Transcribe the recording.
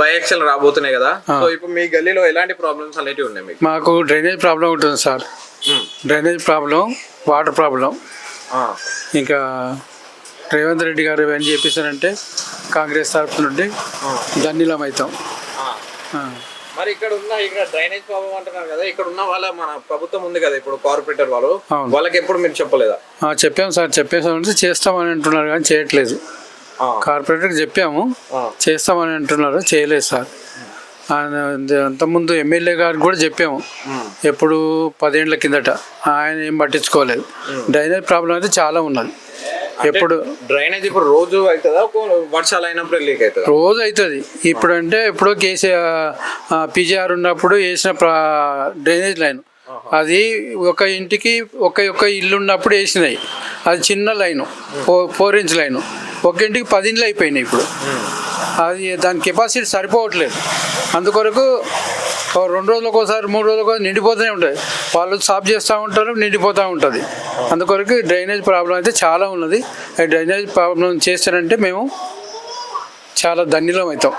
By election రాబోతున్నాయి కదా, so ఇప్పుడు మీ గల్లీలో ఎలాంటి ప్రాబ్లమ్స్ అనేటివి ఉన్నాయి మీకు? మాకు డ్రైనేజ్ ప్రాబ్లం ఉంటుంది sir. Drainage problem, water problem. ఇంకా రేవంత్ రెడ్డి గారు ఏం చేపిస్తారంటే కాంగ్రెస్ తరఫు నుండి ధన్యులం అవుతాం. మరి ఇక్కడ డ్రైనేజ్ ప్రాబ్లం అంటున్నారు కదా, ఇక్కడ ఉన్న వాళ్ళ మన ప్రభుత్వం ఉంది కదా ఇప్పుడు కార్పొరేటర్ వాళ్ళు, వాళ్ళకి ఎప్పుడు మీరు చెప్పలేదా? చెప్పాము సార్, చెప్పేసామంటే చేస్తామని అంటున్నారు కానీ చేయట్లేదు. కార్పొరేటర్కి చెప్పాము, చేస్తామని అంటున్నారు, చేయలేదు సార్. అంతకుముందు ఎమ్మెల్యే గారికి కూడా చెప్పాము, ఎప్పుడు 10 ఏళ్ల కిందట. ఆయన ఏం పట్టించుకోలేదు. డ్రైనేజ్ ప్రాబ్లం అయితే చాలా ఉన్నది. ఎప్పుడు డ్రైనేజ్ ఇప్పుడు రోజు అవుతుందా, వర్షాలు అయినప్పుడు లీక్ అవుతుంది? రోజు అవుతుంది. ఇప్పుడు అంటే ఎప్పుడో పీజీఆర్ ఉన్నప్పుడు వేసిన డ్రైనేజ్ లైన్ అది ఒక ఇంటికి ఒక ఇల్లు ఉన్నప్పుడు వేసినాయి. అది చిన్న లైను, 4 ఇంచ్ లైను. ఒక ఇంటికి 10 ఇండ్లు అయిపోయినాయి ఇప్పుడు. అది దాని కెపాసిటీ సరిపోవట్లేదు. అందుకొరకు 2 రోజులకు ఒకసారి 3 రోజులకు ఒకసారి నిండిపోతూనే ఉంటుంది. వాళ్ళు సాఫ్ చేస్తూ ఉంటారు, నిండిపోతూ ఉంటుంది. అందుకొరకు డ్రైనేజ్ ప్రాబ్లం అయితే చాలా ఉన్నది. డ్రైనేజ్ ప్రాబ్లం చేస్తారంటే మేము చాలా ధన్యులం అవుతాం.